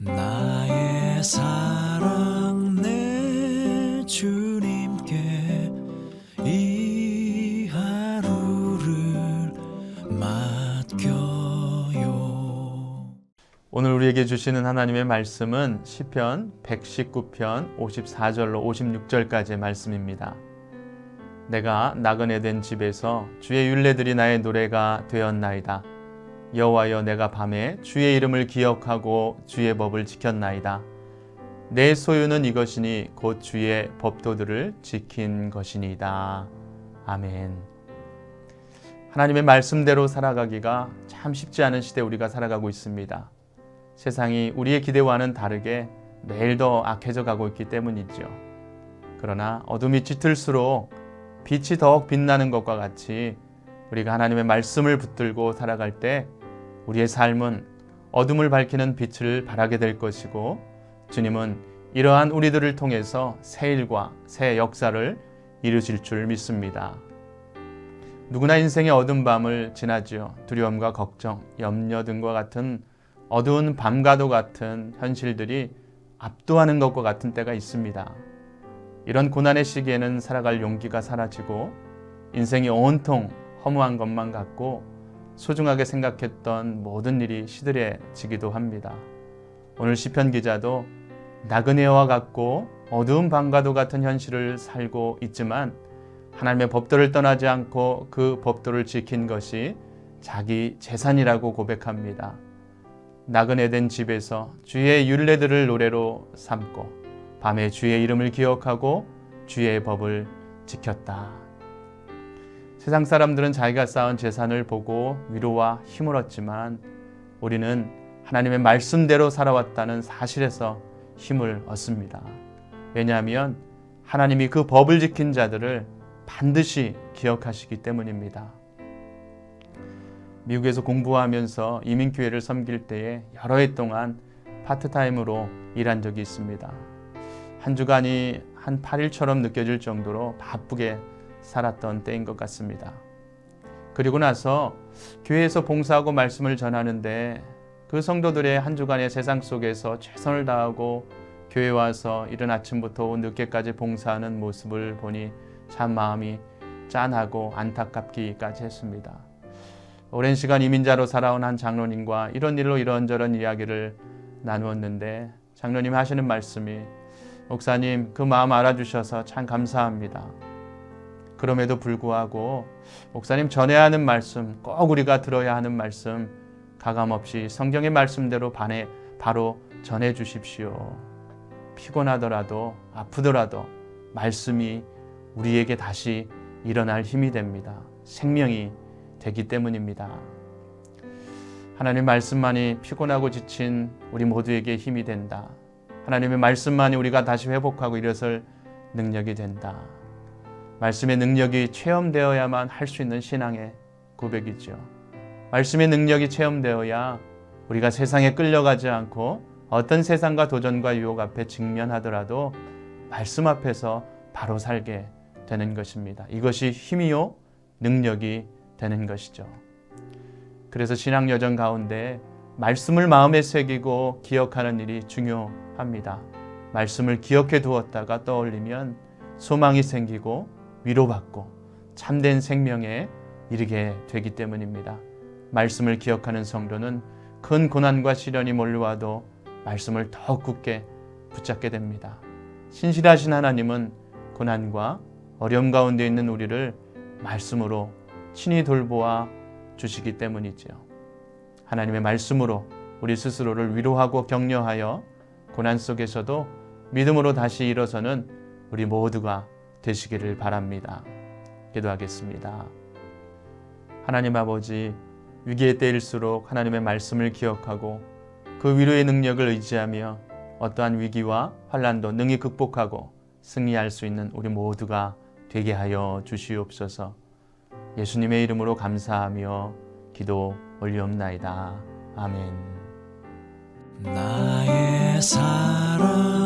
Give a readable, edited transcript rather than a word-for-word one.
나의 사랑 내 주님께 이 하루를 맡겨요. 오늘 우리에게 주시는 하나님의 말씀은 시편 119편 54절로 56절까지의 말씀입니다. 내가 나그네 된 집에서 주의 율례들이 나의 노래가 되었나이다. 여호와여, 내가 밤에 주의 이름을 기억하고 주의 법을 지켰나이다. 내 소유는 이것이니 곧 주의 법도들을 지킨 것이니이다. 아멘. 하나님의 말씀대로 살아가기가 참 쉽지 않은 시대에 우리가 살아가고 있습니다. 세상이 우리의 기대와는 다르게 매일 더 악해져 가고 있기 때문이죠. 그러나 어둠이 짙을수록 빛이 더욱 빛나는 것과 같이 우리가 하나님의 말씀을 붙들고 살아갈 때 우리의 삶은 어둠을 밝히는 빛을 발하게 될 것이고, 주님은 이러한 우리들을 통해서 새 일과 새 역사를 이루실 줄 믿습니다. 누구나 인생의 어두운 밤을 지나지요. 두려움과 걱정, 염려 등과 같은 어두운 밤과도 같은 현실들이 압도하는 것과 같은 때가 있습니다. 이런 고난의 시기에는 살아갈 용기가 사라지고 인생이 온통 허무한 것만 같고 소중하게 생각했던 모든 일이 시들해지기도 합니다. 오늘 시편 기자도 나그네와 같고 어두운 밤과도 같은 현실을 살고 있지만 하나님의 법도를 떠나지 않고 그 법도를 지킨 것이 자기 재산이라고 고백합니다. 나그네 된 집에서 주의 율례들을 노래로 삼고 밤에 주의 이름을 기억하고 주의 법을 지켰다. 세상 사람들은 자기가 쌓은 재산을 보고 위로와 힘을 얻지만 우리는 하나님의 말씀대로 살아왔다는 사실에서 힘을 얻습니다. 왜냐하면 하나님이 그 법을 지킨 자들을 반드시 기억하시기 때문입니다. 미국에서 공부하면서 이민교회를 섬길 때에 여러 해 동안 파트타임으로 일한 적이 있습니다. 한 주간이 한 8일처럼 느껴질 정도로 바쁘게 살았던 때인 것 같습니다. 그리고 나서 교회에서 봉사하고 말씀을 전하는데 그 성도들의 한 주간의 세상 속에서 최선을 다하고 교회에 와서 이른 아침부터 늦게까지 봉사하는 모습을 보니 참 마음이 짠하고 안타깝기까지 했습니다. 오랜 시간 이민자로 살아온 한 장로님과 이런 일로 이런저런 이야기를 나누었는데 장로님 하시는 말씀이, 목사님, 그 마음 알아주셔서 참 감사합니다. 그럼에도 불구하고 목사님 전해야 하는 말씀, 꼭 우리가 들어야 하는 말씀 가감없이 성경의 말씀대로 바로 전해 주십시오. 피곤하더라도 아프더라도 말씀이 우리에게 다시 일어날 힘이 됩니다. 생명이 되기 때문입니다. 하나님의 말씀만이 피곤하고 지친 우리 모두에게 힘이 된다. 하나님의 말씀만이 우리가 다시 회복하고 일어설 능력이 된다. 말씀의 능력이 체험되어야만 할 수 있는 신앙의 고백이죠. 말씀의 능력이 체험되어야 우리가 세상에 끌려가지 않고 어떤 세상과 도전과 유혹 앞에 직면하더라도 말씀 앞에서 바로 살게 되는 것입니다. 이것이 힘이요 능력이 되는 것이죠. 그래서 신앙 여정 가운데 말씀을 마음에 새기고 기억하는 일이 중요합니다. 말씀을 기억해 두었다가 떠올리면 소망이 생기고 위로받고 참된 생명에 이르게 되기 때문입니다. 말씀을 기억하는 성도는 큰 고난과 시련이 몰려와도 말씀을 더욱 굳게 붙잡게 됩니다. 신실하신 하나님은 고난과 어려움 가운데 있는 우리를 말씀으로 친히 돌보아 주시기 때문이죠. 하나님의 말씀으로 우리 스스로를 위로하고 격려하여 고난 속에서도 믿음으로 다시 일어서는 우리 모두가 되시기를 바랍니다. 기도하겠습니다. 하나님 아버지, 위기의 때일수록 하나님의 말씀을 기억하고 그 위로의 능력을 의지하며 어떠한 위기와 환난도 능히 극복하고 승리할 수 있는 우리 모두가 되게 하여 주시옵소서. 예수님의 이름으로 감사하며 기도 올리옵나이다. 아멘. 나의 사랑